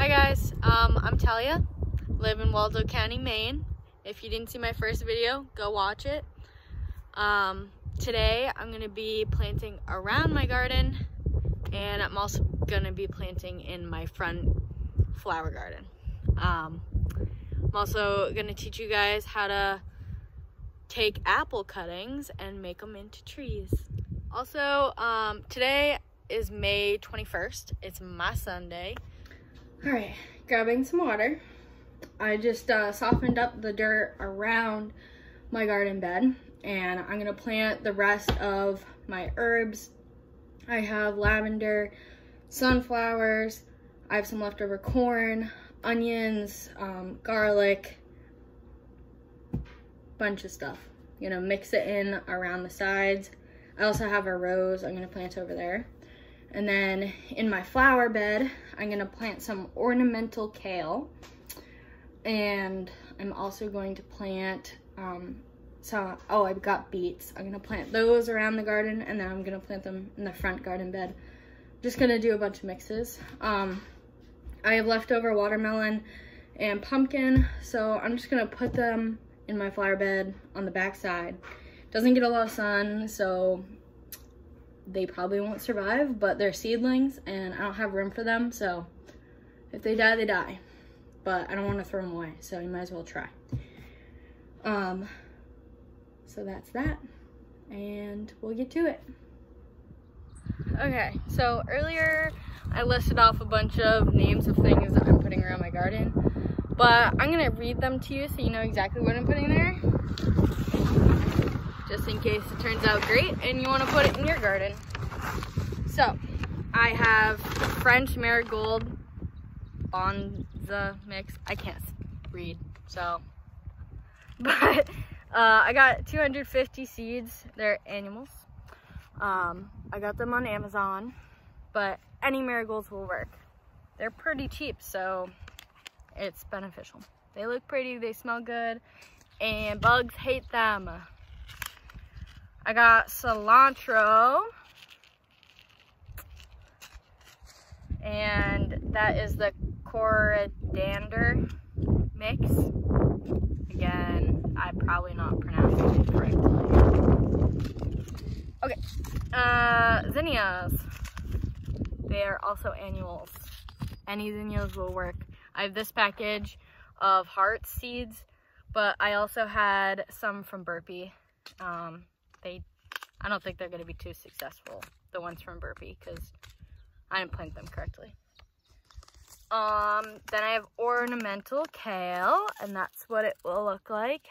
Hi guys, I'm Talia, live in Waldo County, Maine. If you didn't see my first video, go watch it. Today I'm going to be planting around my garden, and I'm also going to be planting in my front flower garden. I'm also going to teach you guys how to take apple cuttings and make them into trees. Also, today is May 21st. It's my Sunday. All right, grabbing some water. I just softened up the dirt around my garden bed, and I'm gonna plant the rest of my herbs. I have lavender, sunflowers, I have some leftover corn, onions, garlic, bunch of stuff. You know, mix it in around the sides. I also have a rose I'm gonna plant over there. And then in my flower bed, I'm gonna plant some ornamental kale. And I'm also going to plant I've got beets. I'm gonna plant those around the garden, and then I'm gonna plant them in the front garden bed. Just gonna do a bunch of mixes. I have leftover watermelon and pumpkin, so I'm just gonna put them in my flower bed on the back side. Doesn't get a lot of sun, so they probably won't survive, but they're seedlings and I don't have room for them, so if they die, they die. But I don't want to throw them away, so you might as well try. So that's that, and we'll get to it. Okay, so earlier I listed off a bunch of names of things that I'm putting around my garden, but I'm gonna read them to you so you know exactly what I'm putting there, just in case it turns out great and you want to put it in your garden. So I have French marigold bonza mix. I can't read, so but I got 250 seeds. They're annuals. I got them on Amazon, but any marigolds will work. They're pretty cheap, so it's beneficial. They look pretty, they smell good, and bugs hate them. I got cilantro, and that is the coriander mix. Again, I'm probably not pronouncing it correctly. Okay, zinnias. They are also annuals. Any zinnias will work. I have this package of heart seeds, but I also had some from Burpee. I don't think they're going to be too successful, the ones from Burpee, because I didn't plant them correctly. Then I have ornamental kale, and that's what it will look like.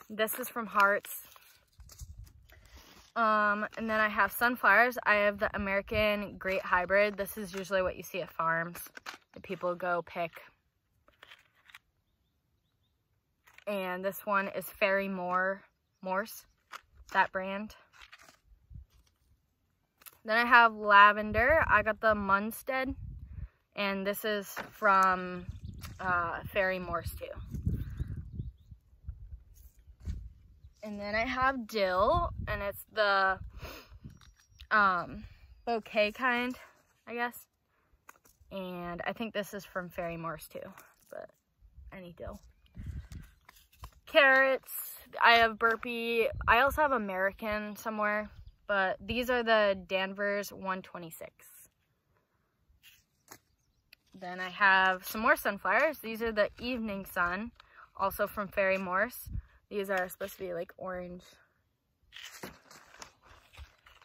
This is from Hearts. And then I have sunflowers. I have the American Great Hybrid. This is usually what you see at farms that people go pick. And this one is Fairy Morse, that brand. Then I have lavender. I got the Munstead, and this is from Fairy Morse too. And then I have dill, and it's the bouquet kind, I guess. And I think this is from Fairy Morse too, but any dill. Carrots, I have Burpee. I also have American somewhere, but these are the Danvers 126. Then I have some more sunflowers. These are the Evening Sun, also from Fairy Morse. These are supposed to be like orange.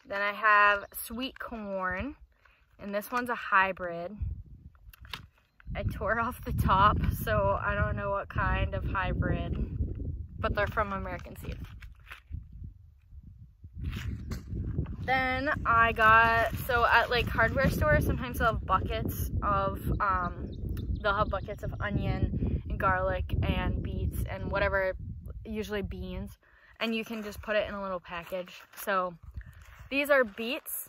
Then I have sweet corn, and this one's a hybrid. I tore off the top, so I don't know what kind of hybrid, but they're from American Seed. Then I got, so at like hardware stores, sometimes they'll have buckets of, onion and garlic and beets and whatever, usually beans, and you can just put it in a little package. So these are beets,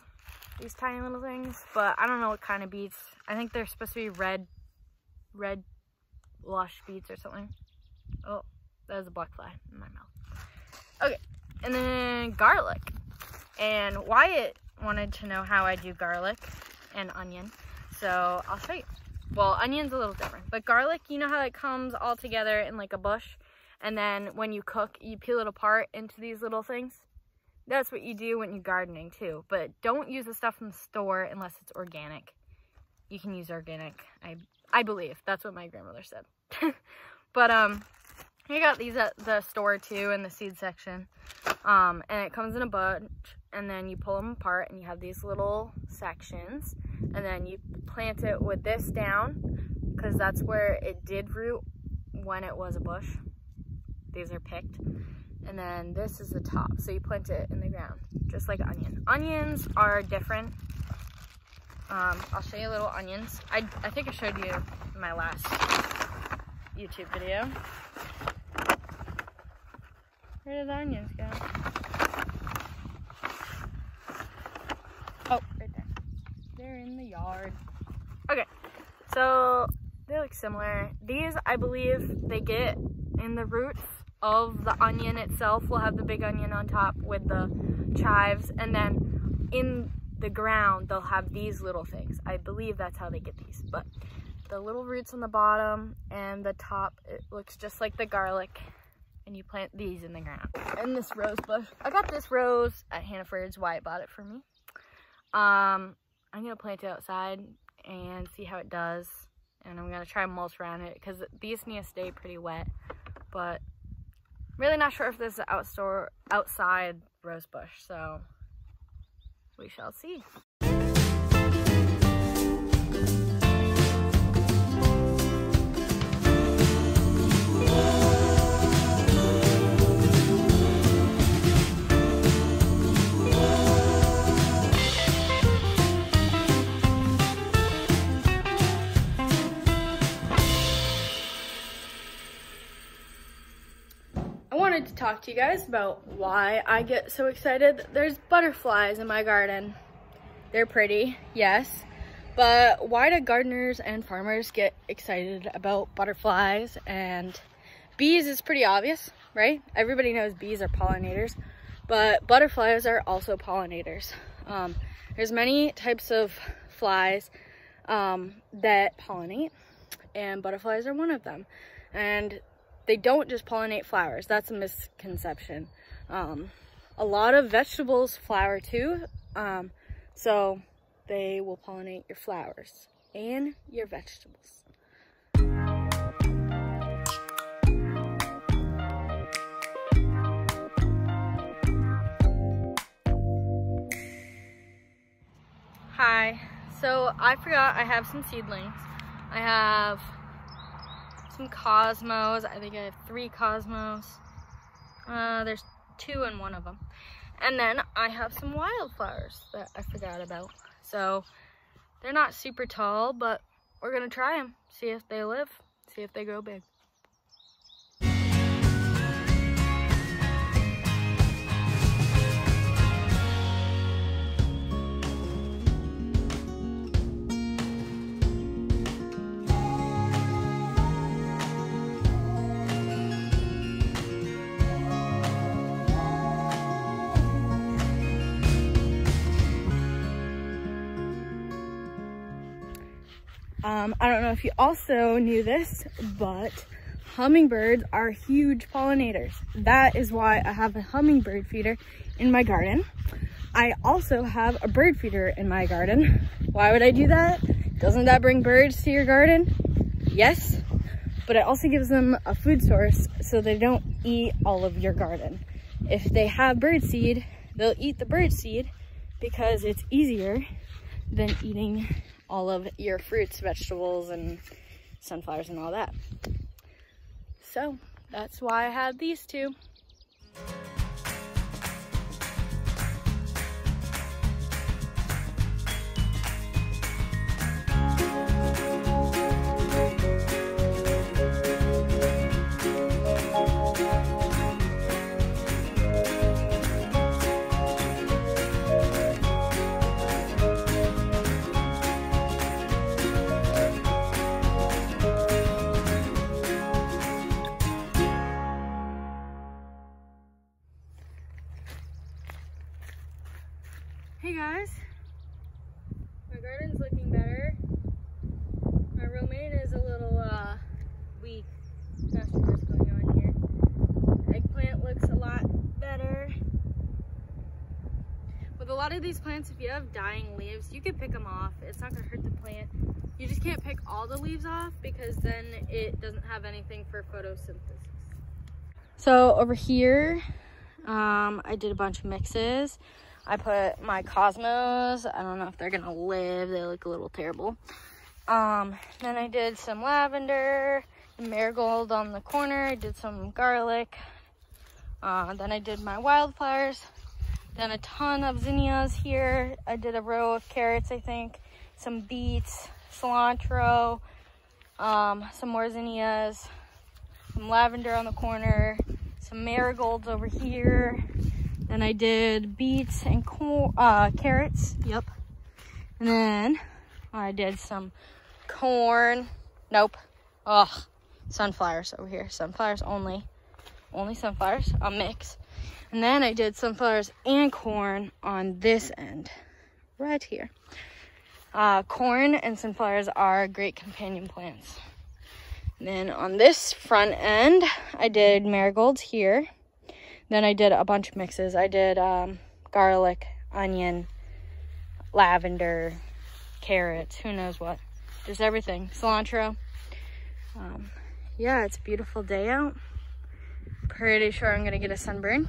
these tiny little things, but I don't know what kind of beets. I think they're supposed to be red lush beets or something. Oh, there's a black fly in my mouth. Okay, and then garlic. And Wyatt wanted to know how I do garlic and onion, so I'll show you. well, onion's a little different, but garlic, you know how it comes all together in like a bush, and then when you cook, you peel it apart into these little things? That's what you do when you're gardening too, but don't use the stuff from the store unless it's organic. You can use organic, I believe. That's what my grandmother said. But I got these at the store too, in the seed section. And it comes in a bunch, and then you pull them apart and you have these little sections, and then you plant it with this down, because that's where it did root when it was a bush. These are picked. And then this is the top, so you plant it in the ground, just like onion. Onions are different. I'll show you little onions. I think I showed you in my last YouTube video. Where did the onions go? Oh, right there. They're in the yard. Okay, so they look similar. These, I believe, they get in the roots of the onion itself. Will have the big onion on top with the chives, and then in the ground they'll have these little things. I believe that's how they get these, but the little roots on the bottom and the top, it looks just like the garlic, and you plant these in the ground. And this rose bush, I got this rose at Hannaford's. Wyatt bought it for me. I'm gonna plant it outside and see how it does, and I'm gonna try and mulch around it because these need to stay pretty wet, but really not sure if this is an outside rose bush, so we shall see. To talk to you guys about why I get so excited. There's butterflies in my garden. They're pretty, yes, but why do gardeners and farmers get excited about butterflies? And bees is pretty obvious, right? Everybody knows bees are pollinators, but butterflies are also pollinators. There's many types of flies that pollinate, and butterflies are one of them. And they don't just pollinate flowers. That's a misconception. A lot of vegetables flower too, so they will pollinate your flowers and your vegetables. Hi, so I forgot I have some seedlings. I have some cosmos. I think I have 3 cosmos. There's 2 in one of them. And then I have some wildflowers that I forgot about. So they're not super tall, but we're gonna try them, see if they live, see if they grow big. I don't know if you also knew this, but hummingbirds are huge pollinators. That is why I have a hummingbird feeder in my garden. I also have a bird feeder in my garden. Why would I do that? Doesn't that bring birds to your garden? Yes, but it also gives them a food source so they don't eat all of your garden. If they have bird seed, they'll eat the bird seed because it's easier than eating all of your fruits, vegetables, and sunflowers and all that. So that's why I have these 2. of these plants, if you have dying leaves, you can pick them off. It's not gonna hurt the plant. You just can't pick all the leaves off because then it doesn't have anything for photosynthesis. So over here, I did a bunch of mixes. I put my cosmos. I don't know if they're gonna live. They look a little terrible. Then I did some lavender, marigold on the corner. I did some garlic. Then I did my wildflowers. Then a ton of zinnias here. I did a row of carrots, I think. Some beets, cilantro, some more zinnias, some lavender on the corner, some marigolds over here. Then I did beets and carrots. Yep. And then I did some corn. Nope. Ugh. Sunflowers over here. Sunflowers only. Only sunflowers. A mix. And then I did sunflowers and corn on this end. Right here. Corn and sunflowers are great companion plants. And then on this front end, I did marigolds here. Then I did a bunch of mixes. I did garlic, onion, lavender, carrots, who knows what. Just everything. Cilantro. Yeah, it's a beautiful day out. Pretty sure I'm gonna get a sunburn.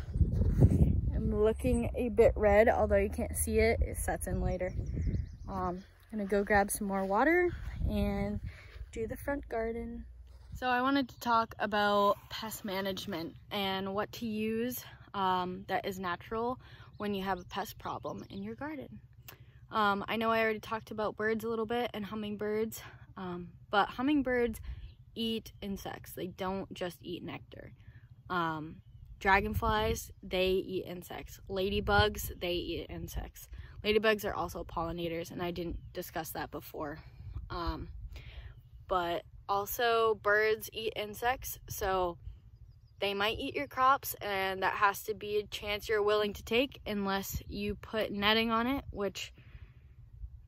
I'm looking a bit red, although you can't see it. It sets in later. I'm gonna go grab some more water and do the front garden. So I wanted to talk about pest management and what to use that is natural when you have a pest problem in your garden. I know I already talked about birds a little bit and hummingbirds, but hummingbirds eat insects. They don't just eat nectar. Dragonflies, they eat insects. Ladybugs, they eat insects. Ladybugs are also pollinators, and I didn't discuss that before. But also birds eat insects, so they might eat your crops, and that has to be a chance you're willing to take unless you put netting on it, which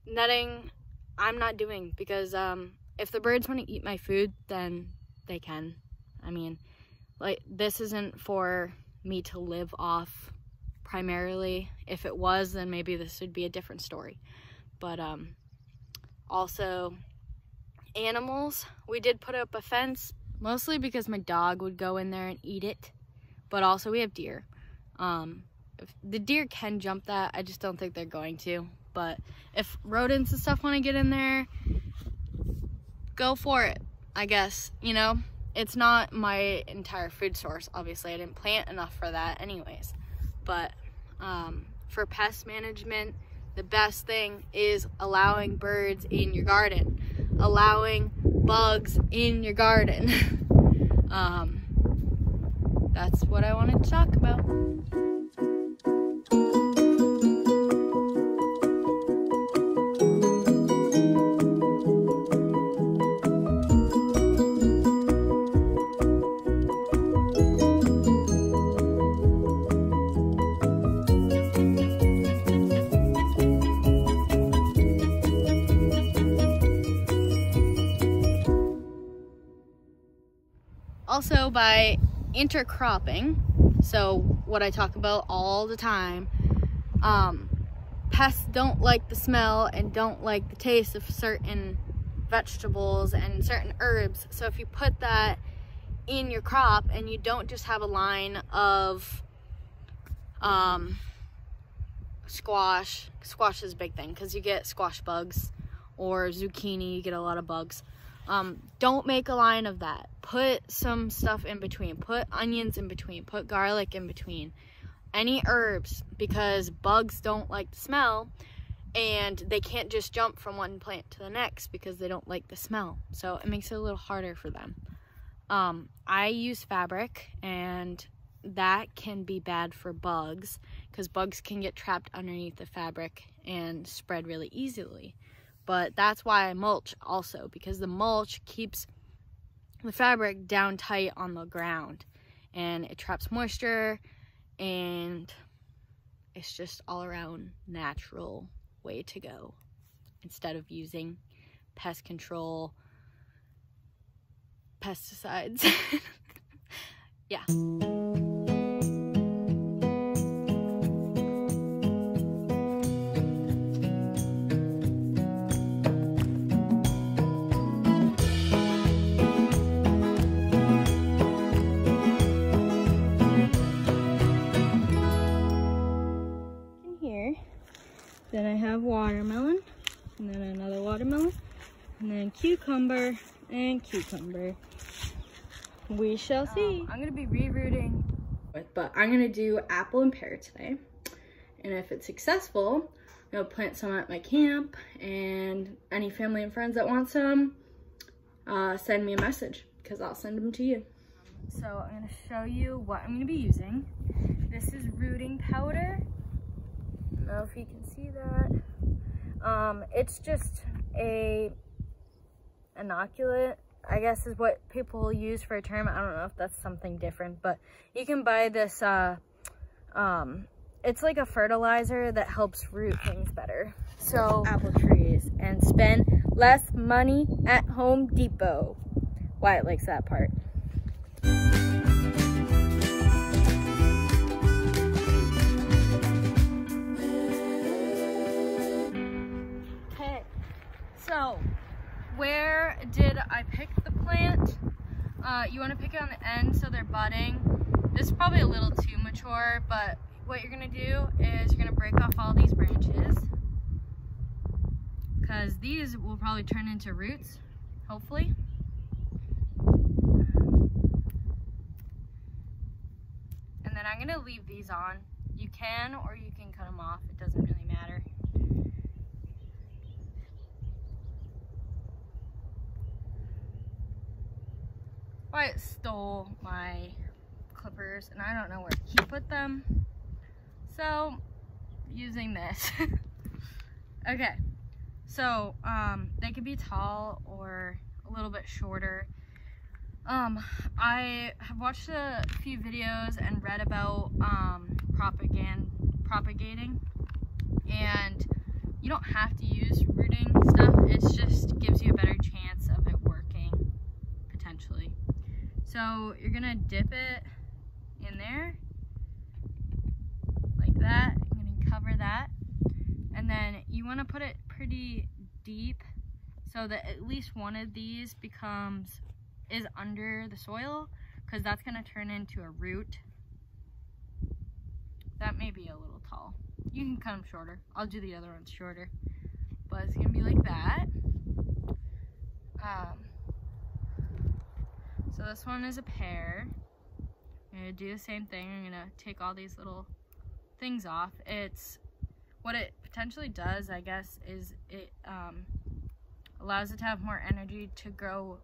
netting I'm not doing because if the birds want to eat my food, then they can. I mean, like, this isn't for me to live off primarily. If it was, then maybe this would be a different story. But also animals, we did put up a fence mostly because my dog would go in there and eat it, but also we have deer. The deer can jump that. I just don't think they're going to, but if rodents and stuff want to get in there, go for it, I guess. You know, it's not my entire food source, obviously. I didn't plant enough for that anyways, but for pest management, the best thing is allowing birds in your garden, allowing bugs in your garden. That's what I wanted to talk about. Also, by intercropping, so what I talk about all the time, pests don't like the smell and don't like the taste of certain vegetables and certain herbs. So if you put that in your crop and you don't just have a line of squash is a big thing because you get squash bugs, or zucchini, you get a lot of bugs. Don't make a line of that. Put some stuff in between. Put onions in between. Put garlic in between. Any herbs, because bugs don't like the smell and they can't just jump from one plant to the next because they don't like the smell. So it makes it a little harder for them. I use fabric, and that can be bad for bugs because bugs can get trapped underneath the fabric and spread really easily. But that's why I mulch also, because the mulch keeps the fabric down tight on the ground and it traps moisture, and it's just all around natural way to go instead of using pest control pesticides. Yeah. And then cucumber and cucumber. We shall see. I'm gonna be rerooting, but I'm gonna do apple and pear today. And if it's successful, I'll plant some at my camp, and any family and friends that want some, send me a message because I'll send them to you. So I'm gonna show you what I'm gonna be using. This is rooting powder. I don't know if you can see that. It's just a inoculant, I guess is what people use for a term. I don't know if that's something different, but you can buy this, it's like a fertilizer that helps root things better. So apple trees and spend less money at Home Depot. Wyatt likes that part. Okay, so where did I pick the plant? You want to pick it on the end so they're budding. This is probably a little too mature, but what you're gonna do is you're gonna break off all these branches because these will probably turn into roots, hopefully. And then I'm gonna leave these on. You can, or you can cut them off. It doesn't really matter. Wyatt stole my clippers and I don't know where he put them. So, using this. Okay, so they could be tall or a little bit shorter. I have watched a few videos and read about propagating, and you don't have to use rooting stuff. It just gives you a better chance of it working, potentially. So you're gonna dip it in there like that. I'm gonna cover that, and then you want to put it pretty deep so that at least one of these is under the soil, because that's gonna turn into a root. That may be a little tall. You can cut them shorter. I'll do the other ones shorter, but it's gonna be like that. So this one is a pear. I'm gonna do the same thing. I'm gonna take all these little things off. What it potentially does, I guess, is it allows it to have more energy to grow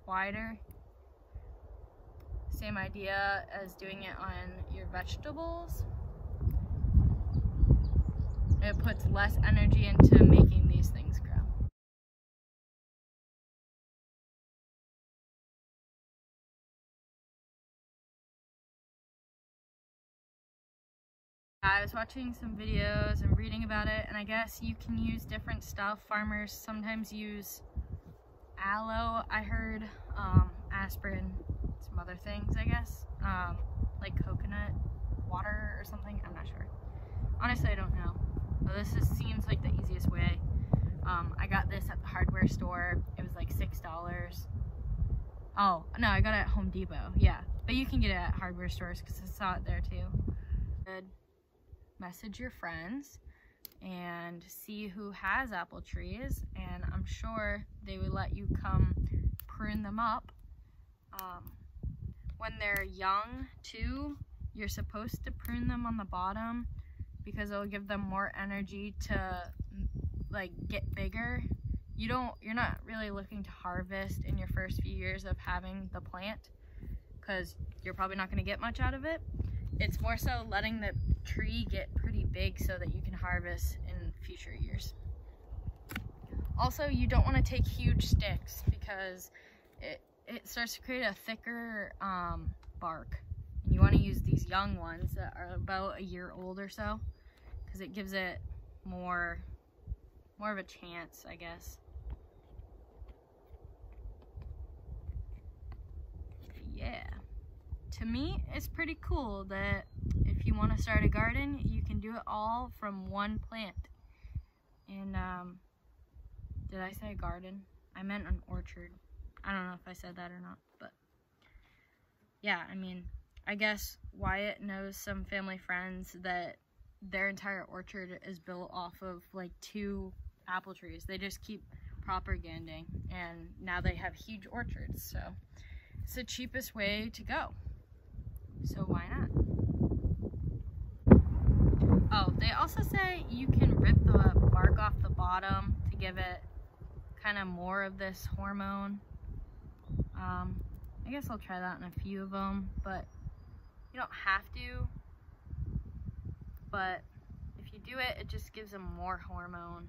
wider. Same idea as doing it on your vegetables. It puts less energy into making these things grow. I was watching some videos and reading about it, and I guess you can use different stuff. Farmers sometimes use aloe, I heard, aspirin, some other things, I guess, like coconut water or something. I'm not sure. Honestly, I don't know. But this seems like the easiest way. I got this at the hardware store. It was like $6. Oh, no, I got it at Home Depot. Yeah, but you can get it at hardware stores because I saw it there too. Good. Message your friends and see who has apple trees, and I'm sure they would let you come prune them up. When they're young too, you're supposed to prune them on the bottom because it'll give them more energy to like get bigger. You're not really looking to harvest in your first few years of having the plant because you're probably not going to get much out of it. It's more so letting the tree get pretty big so that you can harvest in future years. Also, you don't want to take huge sticks because it starts to create a thicker bark. And you want to use these young ones that are about a year old or so because it gives it more of a chance, I guess. Yeah. To me, it's pretty cool that if you want to start a garden, you can do it all from one plant. And did I say a garden? I meant an orchard. I don't know if I said that or not, but yeah, I mean, I guess Wyatt knows some family friends that their entire orchard is built off of like 2 apple trees. They just keep propagating, and now they have huge orchards, so it's the cheapest way to go. So why not? Oh, they also say you can rip the bark off the bottom to give it kind of more of this hormone. I guess I'll try that in a few of them, but you don't have to. But if you do it, it just gives them more hormone.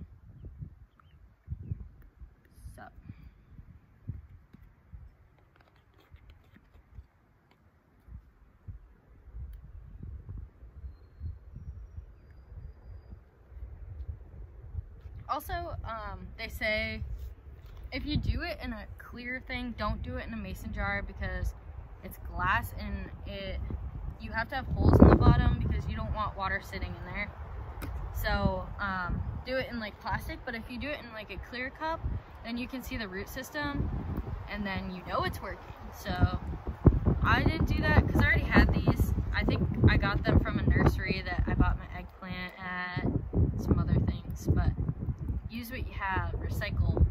So. Also, they say if you do it in a clear thing, don't do it in a mason jar because it's glass and you have to have holes in the bottom because you don't want water sitting in there. So do it in like plastic, but if you do it in like a clear cup, then you can see the root system and then you know it's working. So I didn't do that because I already had these. I think I got them from a nursery that I bought my eggplant at, some other things, but use what you have, recycle.